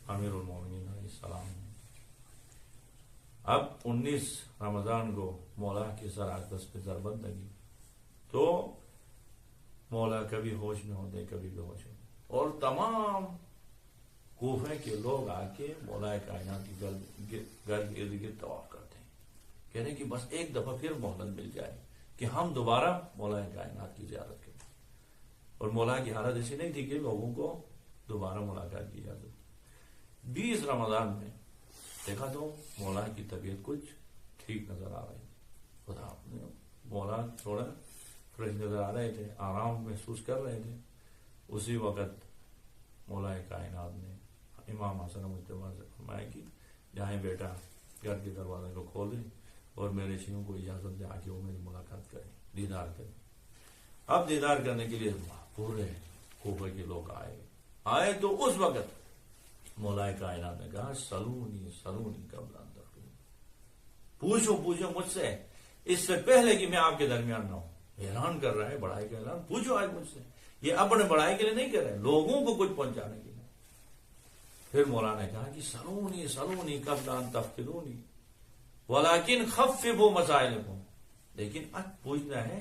امیر المومنین علیہ السلام نے اب 19 رمضان کو مولا کی سراغس پہ ضربت لگی تو مولا کبھی ہوش میں ہوتے کبھی بے ہوش ہوتے، اور تمام کوفے کے لوگ آ کے مولا کائنات کی گھر کے ارد گرد طواف کرتے ہیں، کہہ رہے ہیں کہ بس ایک دفعہ پھر مہلت مل جائے کہ ہم دوبارہ مولا کائنات کی زیارت کریں۔ اور مولا کی حالت ایسی نہیں تھی کہ لوگوں کو دوبارہ ملاقات کی جاتی۔ 20 رمضان میں دیکھا تو مولا کی طبیعت کچھ ٹھیک نظر آ رہی، خدا مولا تھوڑا فریش نظر آ رہے تھے، آرام محسوس کر رہے تھے۔ اسی وقت مولا کائنات نے امام حسن مجتبیٰ سے فرمایا کہ جائیں بیٹا گھر کے دروازے کو کھول دیں اور میرے شیوں کو اجازت دے آ کے وہ میری ملاقات کریں، دیدار کریں۔ اب دیدار کرنے کے لیے پورے کوفے کے لوگ آئے تو اس وقت مولا کائنات نے کہا سلونی سلونی قبل ان تدخلوا، پوچھو مجھ سے اس سے پہلے کہ میں آپ کے درمیان نہ ہوں۔ اعلان کر رہا ہے بڑائی کا اعلان، پوچھو آج مجھ سے، یہ اپنے بڑائی کے لیے نہیں کر رہے، لوگوں کو کچھ پہنچانے کے لیے۔ پھر مولا نے کہا کہ سلونی سلونی قبل ان تفتنونی ولکن خففوا مسائلکم، لیکن اب پوچھنا ہے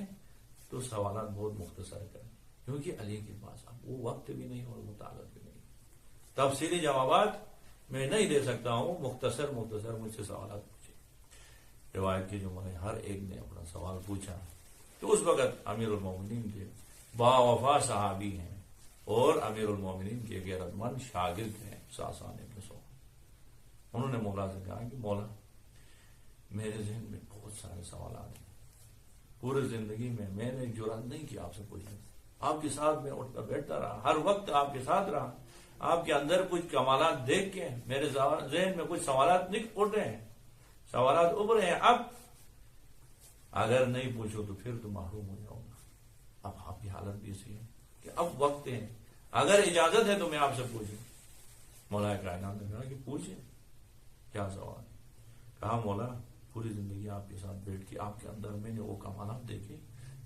تو سوالات بہت مختصر کریں، کیونکہ علی کے پاس اب وہ وقت بھی نہیں اور وہ طاقت بھی نہیں، تفصیلی جوابات میں نہیں دے سکتا ہوں، مختصر مجھ سے سوالات پوچھے۔ روایت کی جو ہر ایک نے اپنا سوال پوچھا تو اس وقت امیر المومنین کے باوفا صحابی ہیں اور امیر المومنین کے غیرت مند شاگرد ہیں ساسان ابن سعد، انہوں نے مولا سے کہا کہ مولا میرے ذہن میں بہت سارے سوالات ہیں، پورے زندگی میں نے جرأت نہیں کی آپ سے پوچھنے، آپ کے ساتھ میں اٹھ کر بیٹھتا رہا، ہر وقت آپ کے ساتھ رہا، آپ کے اندر کچھ کمالات دیکھ کے میرے ذہن میں کچھ سوالات اٹھ رہے ہیں، سوالات ابھرے ہیں، اب اگر نہیں پوچھو تو پھر تو محروم ہو جاؤں گا۔ اب آپ کی حالت بھی ایسی ہے کہ اب وقت ہے، اگر اجازت ہے تو میں آپ سے پوچھوں۔ مولا کائنات نے کہا کہ پوچھیں، کیا سوال؟ کہا مولا پوری زندگی آپ کے ساتھ بیٹھ کے آپ کے اندر میں نے وہ کمالات دیکھے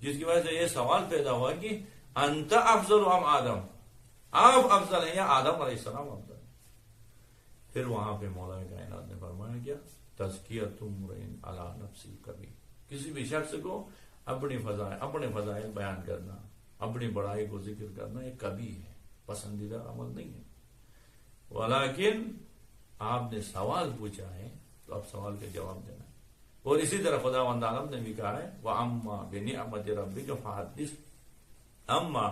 جس کی وجہ سے یہ سوال پیدا ہوا کہ انت افضل ام آدم، آپ افضل ہیں یا آدم علیہ السلام افضل ہیں؟ پھر وہاں پہ مولا کائنات نے فرمایا کیا تزکیۃ امرئ علی نفسی، کسی بھی شخص کو اپنے فضائل بیان کرنا، اپنی بڑائی کو ذکر کرنا ایک کبھی ہے، پسندیدہ عمل نہیں ہے۔ ولیکن آپ نے سوال پوچھا ہے تو اب سوال کا جواب دینا ہے۔ اور اسی طرح خداوند عالم نے بھی کہا ہے وَأَمَّا بِنِعْمَتِ رَبِّكَ فَحَدِّثْ، اما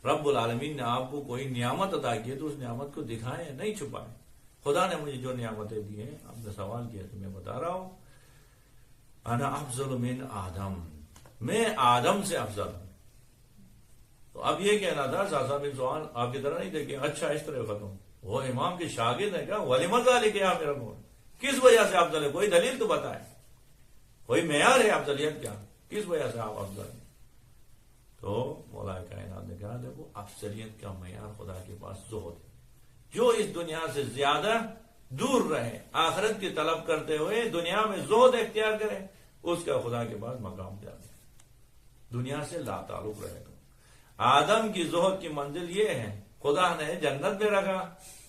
رب العالمین نے آپ کو کوئی نعمت عطا کی ہے تو اس نعمت کو دکھائیں، نہیں چھپائیں۔ خدا نے مجھے جو نعمتیں دی ہیں، آپ نے سوال کیا تو میں بتا رہا ہوں، انا افضل من آدم، میں آدم سے افضل ہوں۔ تو اب یہ کہنا تھا ساسا بن سوال آپ کی طرح نہیں تھے کہ اچھا اس طرح ختم، وہ امام کے شاگرد ہیں، کہا وَلِمَ ذَلِكَ يَا أَمِيرَ الْمُؤْمِنِينَ، کس وجہ سے افضل ہے، کوئی دلیل تو بتائیں، کوئی معیار ہے افضلیت کیا، کس وجہ سے آپ افضل ہیں؟ تو مولا کائنات نے کہا دیکھو افضلیت کا معیار خدا کے پاس زہد ہے، جو اس دنیا سے زیادہ دور رہے، آخرت کی طلب کرتے ہوئے دنیا میں زہد اختیار کرے، اس کا خدا کے پاس مقام زیادہ ہے، دنیا سے لا تعلق رہے گا۔ آدم کی زہد کی منزل یہ ہے، خدا نے جنت میں رکھا،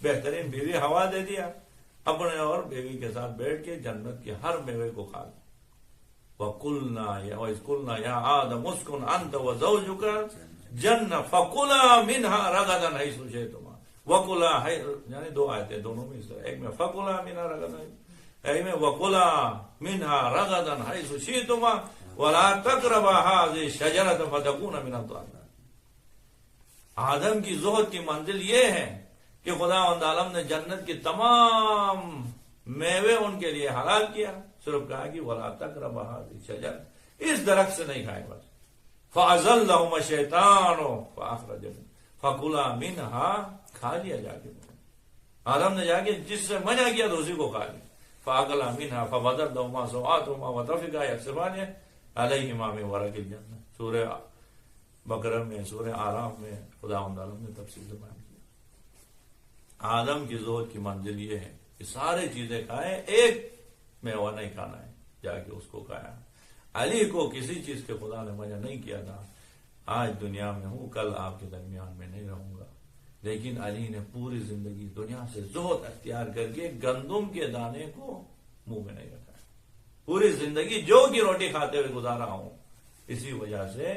بہترین بیوی ہوا دے دیا، اپنے اور بیوی کے ساتھ بیٹھ کے جنت کے ہر میوے کو کھا لیا۔ وَإِذْ قُلْنَا يَا آدَمُ اسْكُنْ أَنْتَ وَزَوْجُكَ الْجَنَّةَ فَكُلَا مِنْهَا رَغَدًا حَيْثُ شِئْتُمَا وَكُلَا، یعنی دو آیتیں دونوں میں اس طرح، ایک میں فَكُلَا مِنْهَا رَغَدًا، ایک میں وَكُلَا مِنْهَا رَغَدًا حَيْثُ شِئْتُمَا وَلَا تَقْرَبَا هَٰذِهِ الشَّجَرَةَ فَتَكُونَا مِنَ الظَّالِمِينَ۔ آدم کی زہد کی منزل یہ ہے کہ خداوند عالم نے جنت کے تمام میوے ان کے لیے حلال کیا، صرف کہا کہ وَلَا تَقْرَبَا هَٰذِهِ الشَّجَرَةَ، اس درخت سے نہیں کھائے بس۔ فَأَزَلَّهُمَا الشَّيْطَانُ فَأَخْرَجَهُمَا فَكُلَا مِنْهَا، کھا لیا جا کے، آدم نے جا کے جس سے منع کیا تو اسی کو کھا لیا۔ فَأَكَلَا مِنْهَا فَبَدَتْ لَهُمَا سَوْآتُهُمَا وَطَفِقَا يَخْصِفَانِ عَلَيْهِمَا مِنْ وَرَقِ الْجَنَّةِ، سورہ بقرہ میں، سورہ آراف میں خداوند عالم نے تفصیل سے بیان کیا۔ آدم کی زہد کی منزل یہ ہے کہ سارے چیزیں کھائیں، ایک میوہ نہیں کھانا ہے، جا کے اس کو کھایا۔ علی کو کسی چیز کے خدا نے منع نہیں کیا تھا، آج دنیا میں ہوں، کل آپ کے درمیان میں نہیں رہوں گا، لیکن علی نے پوری زندگی دنیا سے زہد اختیار کر کے گندم کے دانے کو منہ میں نہیں رکھا، پوری زندگی جو کی روٹی کھاتے ہوئے گزارا ہوں، اسی وجہ سے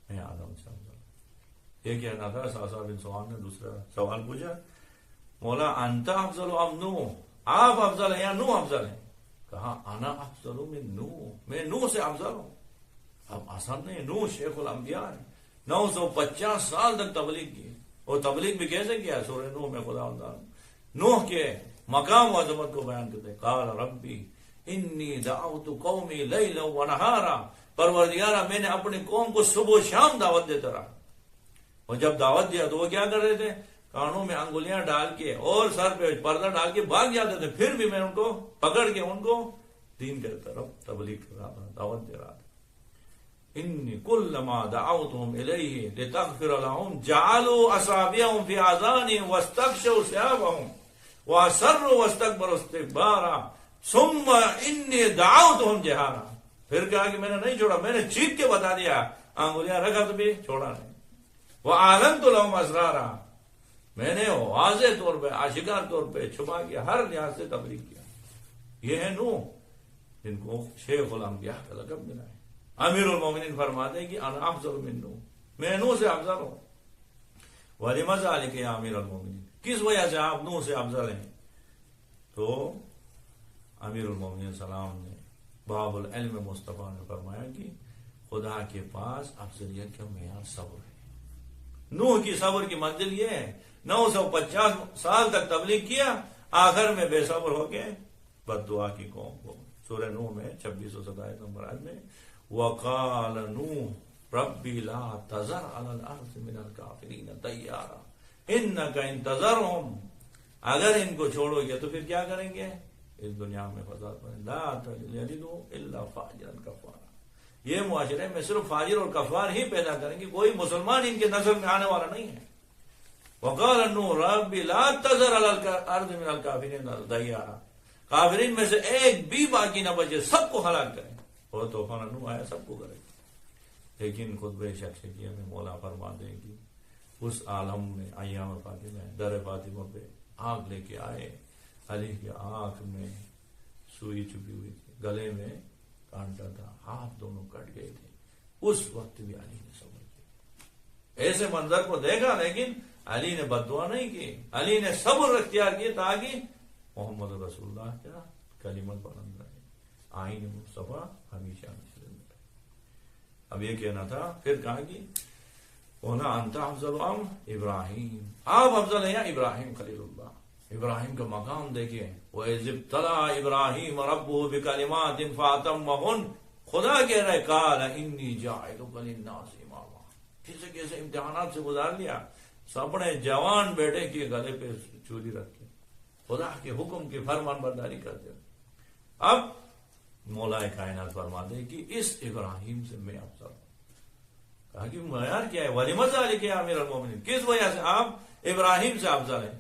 میں آدم سے افضل۔ یہ کہنا تھا ساسا بن سوان نے دوسرا سوال پوچھا، مولا انتا افضل ام نوح، آپ افضل ہیں یا نوح افضل ہیں؟ کہا انا افضل من نوح، میں نوح سے افضل ہوں۔ اب آسان نہیں، نوح شیخ الانبیاء ہے، 950 سال تک تبلیغ کی، اور تبلیغ بھی کیسے کیا؟ سورہ نوح میں خدا نوح کے مقام و عظمت کو بیان کرتے، قال ربی انی دعوت قومی لیلا و نہارا، پروردگارا میں نے اپنی قوم کو صبح و شام دعوت دیتا رہا۔ اور جب دعوت دیا تو وہ کیا کر رہے تھے؟ کانوں میں انگلیاں ڈال کے اور سر پہ پردہ ڈال کے بھاگ جاتے تھے، پھر بھی میں ان کو پکڑ کے ان کو دین کی طرف تبلیغ کر رہا تھا، دعوت دے رہا تھا۔ انی کلما دعوتهم الیہ لتغفر لهم جعلوا اصابعهم فی آذانهم واستغشوا ثیابهم واصروا واستكبروا استکبارا ثم انی دعوتهم جہارا۔ پھر کہا کہ میں نے نہیں چھوڑا، میں نے چیخ کے بتا دیا، انگلیاں رکھا تو بھی چھوڑا نہیں، وَأَعْلَنْتُ لَهُمْ أَسْرَارًا، میں نے واضح طور پہ آشکار طور پہ چھپا کے ہر لحاظ سے تبلیغ کیا۔ یہ ہے نوح جن کو شیخ الانبیاء کا لقب ملا ہے۔ امیر المومنین فرماتے ہیں کہ انا افضل من نوح، میں نوح سے افضل ہوں۔ وَلِمَ ذَلِكَ يَا امیر المومنین، کس وجہ سے آپ نوح سے افضل ہیں؟ تو امیر المومنین سلام نے باب العلم مصطفیٰ نے فرمایا کہ خدا کے پاس افضلیت کا معیار صبر ہے۔ نوح کی صبر کی منزل یہ ہے، 950 سال تک تبلیغ کیا، آخر میں بے صبر ہو کے بد دعا کی قوم کو۔ سورہ نوح میں 2627 نمبر آیت میں وقال نوح ربی لا تذر علی الارض من الکافرین دیارا انک ان تذرهم، اگر ان کو چھوڑو گے تو پھر کیا کریں گے؟ اس دنیا میں فساد پڑے، لا یلدوا الا فاجرا کفارا، یہ معاشرے میں صرف فاجر اور کفار ہی پیدا کریں گے، کوئی مسلمان ان کے نسل میں آنے والا نہیں ہے۔ وقال نوح رب لا تذر علی الارض من الکافرین دیارا، کافرین میں سے ایک بھی باقی نہ بچے، سب کو ہلاک کریں۔ اور طوفان نوح آیا، سب کو کرے۔ لیکن خطبہ شخصیہ میں مولا فرماتے ہیں کہ اس عالم میں ایام فاطمہ در فاطمہ پہ آگ لے کے آئے، علی کی آنکھ میں سوئی چھپی ہوئی تھی، گلے میں کانٹا تھا، ہاتھ دونوں کٹ گئے تھے، اس وقت بھی علی نے صبر کیا۔ ایسے منظر کو دیکھا لیکن علی نے بد دعا نہیں کی، علی نے صبر اختیار کیا تاکہ محمد رسول اللہ کا کلمت بلند رہے، آئین مصطفیٰ ہمیشہ زندہ رہے۔ اب یہ کہنا تھا، پھر کہا کہ اولا انت افضل ام ابراہیم، آپ افضل ہیں یا ابراہیم خلیل اللہ۔ ابراہیم کا مقام دیکھیں، وَإِذِ ابْتَلَىٰ إِبْرَاهِيمَ رَبُّهُ بِكَلِمَاتٍ فَأَتَمَّهُنَّ، خدا کہہ رہے قَالَ إِنِّي جَاعِلُكَ لِلنَّاسِ إِمَامًا، کیسے کیسے امتحانات سے گزار لیا، اپنے جوان بیٹے کے گلے پہ چوری رکھ کے خدا کے حکم کی فرمان برداری کرتے ہیں۔ اب مولا کائنات فرماتے ہیں کہ اس ابراہیم سے میں افضل ہوں۔ کہا کہ معیار کیا ہے؟ وَلِمَ ذَلِكَ يَا أَمِيرَ الْمُؤْمِنِينَ، کس وجہ سے آپ ابراہیم سے افضل ہیں؟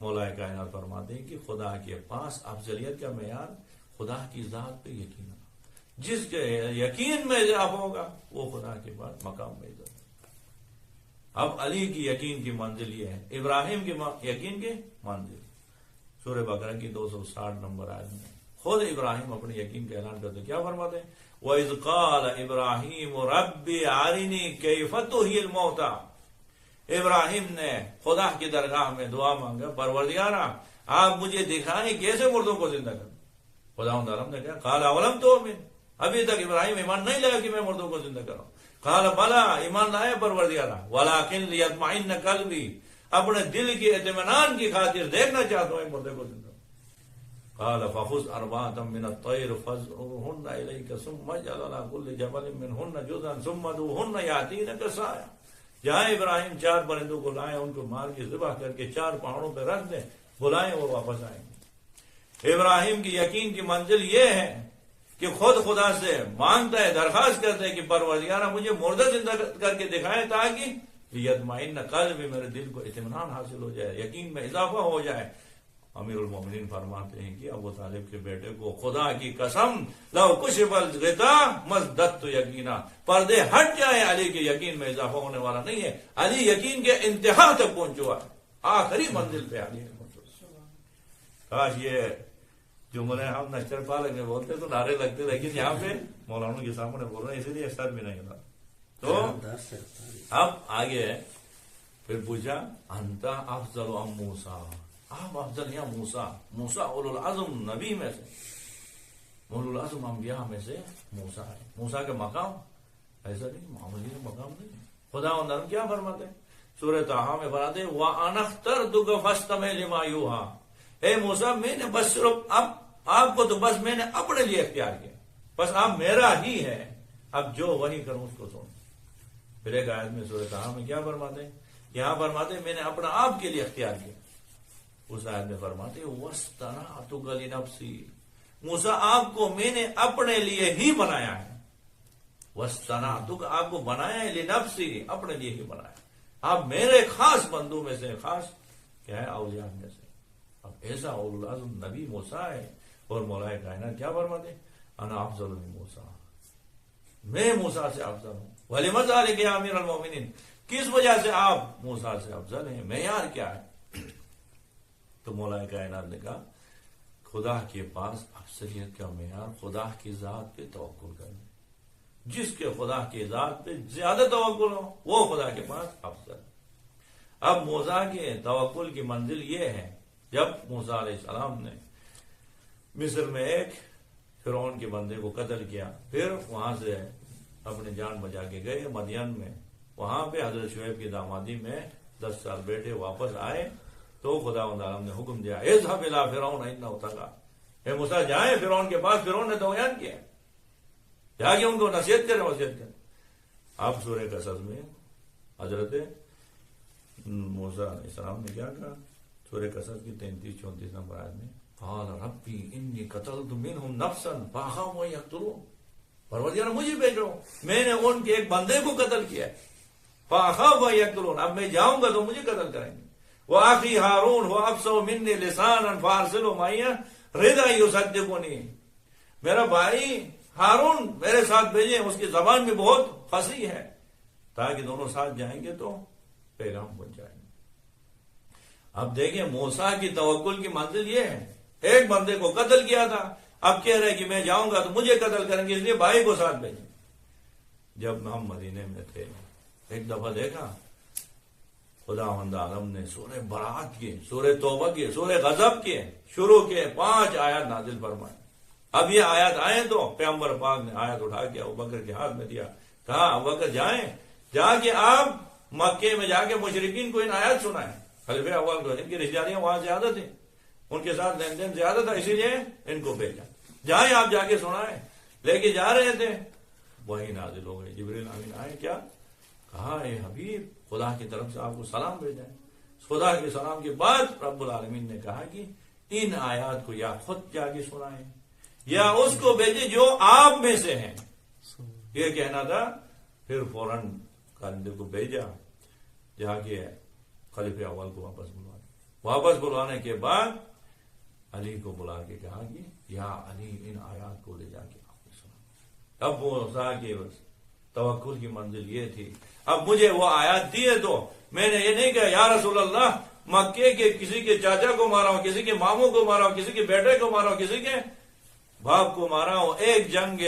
مولا کائنات فرماتے ہیں کہ خدا کے پاس افضلیت کا معیار خدا کی ذات پہ یقین ہے، جس کے یقین میں اضافہ ہوگا وہ خدا کے پاس مقام میں عزت ہے۔ اب علی کی یقین کی منزل یہ ہے، ابراہیم کی یقین کی منزل سورہ بقرہ کی 260 نمبر آیت میں خود ابراہیم اپنے یقین کا اعلان کرتے، کیا فرماتے ہیں؟ وَإِذْ قَالَ إِبْرَاهِيمُ رَبِّ أَرِنِي كَيْفَ تُحْيِي الْمَوْتَىٰ، ابراہیم نے خدا کی درگاہ میں دعا مانگا، پروردگارا آپ مجھے دکھائیں کیسے مردوں کو زندہ کروں۔ خداوند عالم نے کہا قال اولم تؤمن، ابھی تک ابراہیم ایمان نہیں لگا کہ میں مردوں کو زندہ کروں۔ قال بلا، ایمان لایا پروردگارا، ولکن لیطمئن قلبی، اپنے دل کی اطمینان کی خاطر دیکھنا چاہتا ہوں مردے کو زندہ۔ قال فخذ أربعة من الطير فاصرهن إليك ثم اجعل على كل جبل منهن جزءا ثم ادعهن يأتينك سعيا، جہاں ابراہیم 4 پرندوں کو لائیں، ان کو مار کے ذبح کر کے 4 پہاڑوں پہ رکھ دیں، بلائیں وہ واپس آئیں گے۔ ابراہیم کی یقین کی منزل یہ ہے کہ خود خدا سے مانگتا ہے، درخواست کرتا ہے کہ پروردگارا مجھے مردہ زندہ کر کے دکھائے تاکہ یطمئن قلبی، میرے دل کو اطمینان حاصل ہو جائے، یقین میں اضافہ ہو جائے، امیر المومنین فرماتے ہیں کہ ابو طالب کے بیٹے کو خدا کی قسم لو کشف الغطاء مزددت یقینا، پردے ہٹ جائے علی کے یقین میں اضافہ ہونے والا نہیں ہے، علی یقین کے انتہا تک پہنچا، آخری منزل پہ علی پہنچا۔ کاش یہ جملے ہم نشتر پالک میں بولتے تو نعرے لگتے، لیکن یہاں پہ مولانا کے سامنے بول رہے ہیں، اسی لیے سر بھی نہیں ہوتا۔ تو اب آگے پھر پوچھا انتا افضل ام موسیٰ، آپ افضل یا موسیٰ؟ موسیٰ اولو العزم نبی میں سے، اولو العزم انبیاء میں سے موسیٰ ہے۔ موسیٰ کا مقام ایسا نہیں، معمولی مقام نہیں۔ خدا و نرم کیا فرماتے ہیں سورہ طٰہٰ میں فرماتے ہیں وَأَنَا اخْتَرْتُكَ فَاسْتَمِعْ لِمَا يُوحَىٰ، اے موسیٰ میں نے بس صرف اب آپ کو تو بس میں نے اپنے لیے اختیار کیا، بس آپ میرا ہی ہے، اب جو وہی کروں اس کو سن۔ پھر ایک آیت میں سورہ طٰہٰ میں کیا فرماتے ہیں؟ یہاں فرماتے ہیں میں نے اپنا آپ کے لیے اختیار کیا، اس آیت میں فرماتے ہیں وَاسْتَنَعْتُكَ لِنَفْسِي، موسیٰ آپ کو میں نے اپنے لیے ہی بنایا ہے، وَاسْتَنَعْتُكَ آپ کو بنایا ہے، لِنَفْسِي اپنے لیے ہی بنایا، آپ میرے خاص بندوں میں سے، خاص کیا ہے اولیاء میں سے۔ اب ایسا اولو العزم نبی موسیٰ ہے، اور مولا کائنات کیا فرماتے ہیں انا افضل من موسیٰ، میں موسیٰ سے افضل ہوں۔ وَلِمَ ذَلِكَ يَا امیر المومنین، کس وجہ سے آپ موسیٰ سے افضل ہیں، معیار کیا ہے؟ تو مولا کائنات نے کہا خدا کے پاس افضلیت کا معیار خدا کی ذات پہ توکل کرنا، جس کے خدا کی ذات پہ زیادہ توکل ہو وہ خدا کے پاس افضل۔ اب موسیٰ کے توکل کی منزل یہ ہے، جب موسیٰ علیہ السلام نے مصر میں ایک فرعون کے بندے کو قتل کیا، پھر وہاں سے اپنی جان بچا کے گئے مدین میں، وہاں پہ حضرت شعیب کی دامادی میں 10 سال بیٹے واپس آئے تو خدا عالم نے حکم دیا اذهب الى فرعون انه طغى، اے موسیٰ جائیں فرعون کے پاس، فرعون نے طغیان کیا، جا کے ان کو نصیحت کرے، وصیت کرے۔ اب سورہ قصص میں حضرت موسیٰ علیہ السلام نے کیا کہا؟ سورہ قصص کی 33-34 نمبر آیت میں قال ربی انی قتلت منهم نفسا فاخاف ان یقتلون، پروردگار مجھے بھیج رہا ہوں، میں نے ان کے ایک بندے کو قتل کیا، فاخاف ان یقتلون، اب میں جاؤں گا تو مجھے قتل کریں گے۔ واخی ہارون هو افصح منی لسانا فارسله معي ردا یصدقنی، میرا بھائی ہارون میرے ساتھ بھیجیں، اس کی زبان بھی بہت فصیح ہے، تاکہ دونوں ساتھ جائیں گے تو پیغام پہنچائیں گے۔ اب دیکھیں موسیٰ کی توکل کی منزل یہ ہے، ایک بندے کو قتل کیا تھا، اب کہہ رہے کہ میں جاؤں گا تو مجھے قتل کریں گے، اس لیے بھائی کو ساتھ بھیجیں۔ جب ہم مدینے میں تھے ایک دفعہ دیکھا خداوند عالم نے سورہ برات کی، سورہ توبہ کی، سورہ غضب کی شروع کے 5 آیات نازل فرمائے۔ اب یہ آیات آئے تو پیغمبر پاک نے آیت اٹھا کے ابوبکر کے ہاتھ میں دیا، کہا ابوبکر جائیں، جا کے آپ مکے میں جا کے مشرکین کو ان آیات سنائیں، خلیفہ اول کو، ان کی رشتہ داریاں وہاں زیادہ تھیں، ان کے ساتھ لین دین زیادہ تھا، اسی لیے ان کو بھیجا، جائیں آپ جا کے سنائیں۔ لے کے جا رہے تھے وہی نازل ہو گئے، جبریل امین آئے، کیا کہا اے حبیب خدا کی طرف سے آپ کو سلام بھیجا ہے۔ خدا کے سلام کے بعد رب العالمین نے کہا کہ ان آیات کو یا خود جا کے سنائیں یا اس کو بھیجے جو آپ میں سے ہیں، یہ کہنا تھا۔ پھر فوراً کاندے کو بھیجا، جا کے خلیفہ اول کو واپس بلوانے کے بعد علی کو بلا کے کہا کہ یا علی ان آیات کو لے جا کے آپ نے سنا۔ اب موسیٰ کی توکل کی منزل یہ تھی، اب مجھے وہ آیات دیے تو میں نے یہ نہیں کہا یا رسول اللہ مکے کے کسی کے چاچا کو مارا ہوں، کسی کے ماموں کو مارا ہوں، کسی کے بیٹے کو مارا ہوں، کسی کے باپ کو مارا ہوں۔ ایک جنگ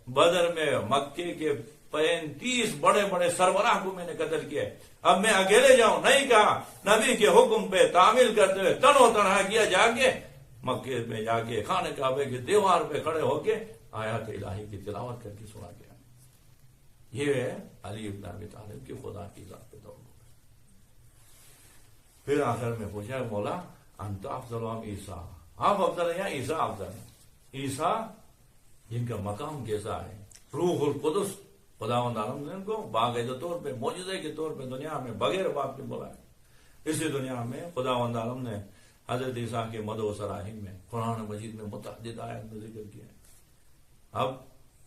بدر میں مکے کے 35 بڑے بڑے سربراہ کو میں نے قتل کیا، اب میں اکیلے جاؤں؟ نہیں کہا، نبی کے حکم پہ تعمیل کرتے ہوئے تنو تنہا کیا، جا کے مکے میں جا کے خانہ کعبے کی دیوار پہ کھڑے ہو کے آیات الہی کی تلاوت کر کے سنا گیا۔ یہ ہے علی بن ابی طالب کی خدا کی ذات پہ توکل۔ پھر آخر میں پوچھا مولا انت افضل ام عیسیٰ، آپ افضل ہیں یا عیسیٰ افضل ہیں؟ عیسیٰ جن کا مقام کیسا ہے، روح القدس خداوند عالم نے ان کو باقاعدہ طور پہ معجزے کے طور پہ دنیا میں بغیر باپ کے بلایا۔ اسی دنیا میں خداوند عالم نے حضرت عیسیٰ کے مدح و سراہیم میں قرآن مجید میں متعدد آیات میں ذکر کیا ہے۔ اب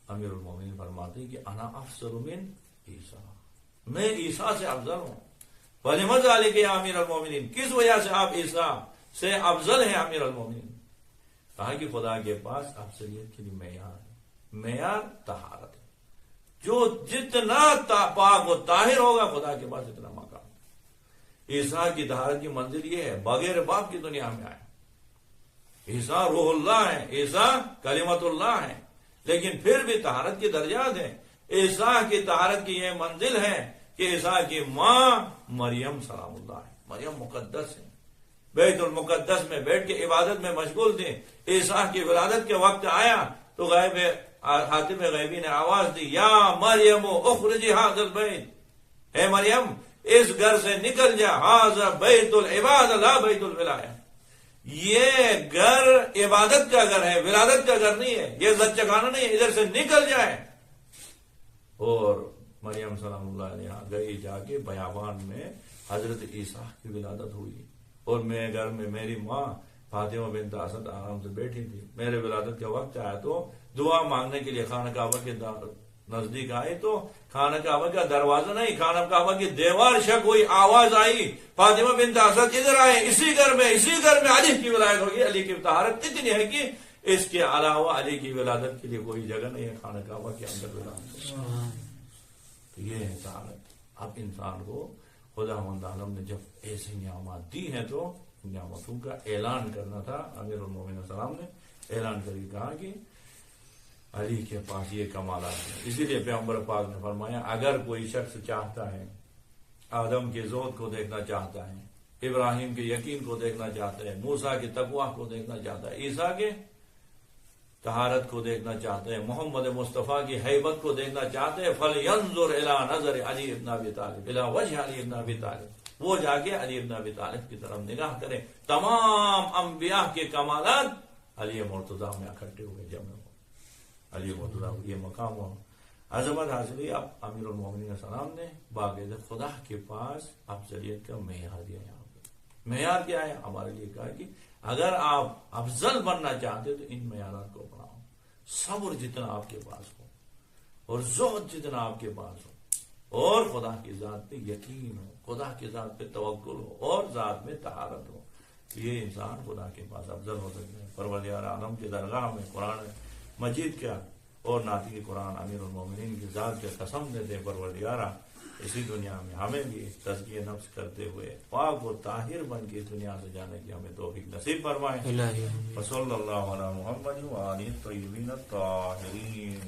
امیر المومنین فرماتے ہیں کہ انا افضل من عیسیٰ، میں عیسیٰ سے افضل ہوں۔ وَلِمَ ذَلِكَ يَا امیر المومنین، کس وجہ سے آپ عیسیٰ سے افضل ہے امیر المومنین. کہا کہ خدا کے پاس افضلیت کے لیے معیار ہے، معیار طہارت ہے. جو جتنا پاک و طاہر ہوگا خدا کے پاس اتنا مقام. عیسیٰ کی طہارت کی منزل یہ ہے، بغیر باپ کی دنیا میں آئے. عیسیٰ روح اللہ ہے، عیسیٰ کلمت اللہ ہے، لیکن پھر بھی طہارت کے درجات ہیں. عیسیٰ کی طہارت کی یہ منزل ہے کہ عیسیٰ کی ماں مریم سلام اللہ ہے، مریم مقدس ہے، بیت المقدس میں بیٹھ کے عبادت میں مشغول تھے. عیسیٰ کی ولادت کے وقت آیا تو غیب حاتم غیبی نے آواز دی، یا مریم اخرجی ھذا البیت، اے مریم اس گھر سے نکل جا، ھذا بیت العباد لا بیت الولایہ. یہ گھر عبادت کا گھر ہے، ولادت کا گھر نہیں ہے، یہ زچگانہ نہیں ہے، ادھر سے نکل جائے. اور مریم سلام اللہ علیہ گئی، جا کے بیابان میں حضرت عیسیٰ کی ولادت ہوئی. اور میرے گھر میں میری ماں فاطمہ بنت اسد آرام سے بیٹھی تھی. میرے ولادت کا وقت آیا تو دعا مانگنے کے لیے خانہ کعبہ کے نزدیک آئی تو خانہ کعبہ کا دروازہ نہیں، خانہ کعبہ کی دیوار شک ہوئی. آواز آئی، فاطمہ بنت اسد ادھر آئے، اسی گھر میں علی کی ولادت ہوگی. علی کی طہارت اتنی ہے کہ اس کے علاوہ علی کی ولادت کے لیے کوئی جگہ نہیں ہے خانہ کعبہ کے اندر ولادت. تو یہ ہے طہارت. اب انسان کو خدا مند عالم نے جب ایسے نعمات دی ہیں تو نعمتوں کا اعلان کرنا تھا. امیر المومنین السلام نے اعلان کر کے کہا کہ علی کے پاس یہ کمالات ہیں. اسی لیے پیغمبر پاک نے فرمایا اگر کوئی شخص چاہتا ہے آدم کے زہد کو دیکھنا چاہتا ہے، ابراہیم کے یقین کو دیکھنا چاہتا ہے، موسیٰ کے تقویٰ کو دیکھنا چاہتا ہے، عیسیٰ کے طہارت کو دیکھنا چاہتے ہیں، محمد مصطفیٰ کی حیبت کو دیکھنا چاہتے ہیں، فَلْيَنْظُرْ إِلَىٰ نَظَرِ علی ابن ابی طالب، إِلَىٰ وَجْهِ علی ابن ابی طالب. وہ جا کے علی ابن ابی طالب کی طرف نگاہ کریں. تمام انبیاء کے کمالات علی مرتضیٰ میں اکٹھے ہوئے، جمع ہو. علی مرتضیٰ یہ مقام ہو، عظمت حاصل ہوئی. اب امیر المومنین السلام نے باقاعدہ خدا کے پاس افضلیت کا معیار دیا. یہاں پہ معیار کیا ہے؟ ہمارے لیے کہا کہ اگر آپ افضل بننا چاہتے تو ان معیارات کو اپناؤ. صبر جتنا آپ کے پاس ہو، اور زہد جتنا آپ کے پاس ہو، اور خدا کی ذات پہ یقین ہو، خدا کی ذات پہ توکل ہو، اور ذات میں طہارت ہو، یہ انسان خدا کے پاس افضل ہو سکتا ہے. پروردگار عالم کی درگاہ میں قرآن مجید کا اور ناطق قرآن امیر المومنین کی ذات کے قسم دیتے پروردگارہ اسی دنیا میں ہمیں بھی تزکیہ نفس کرتے ہوئے پاک و طاہر بن کے اس دنیا سے جانے کی ہمیں توفیق نصیب فرمائے. وصلی اللہ علی محمد وآلہ الطیبین الطاہرین.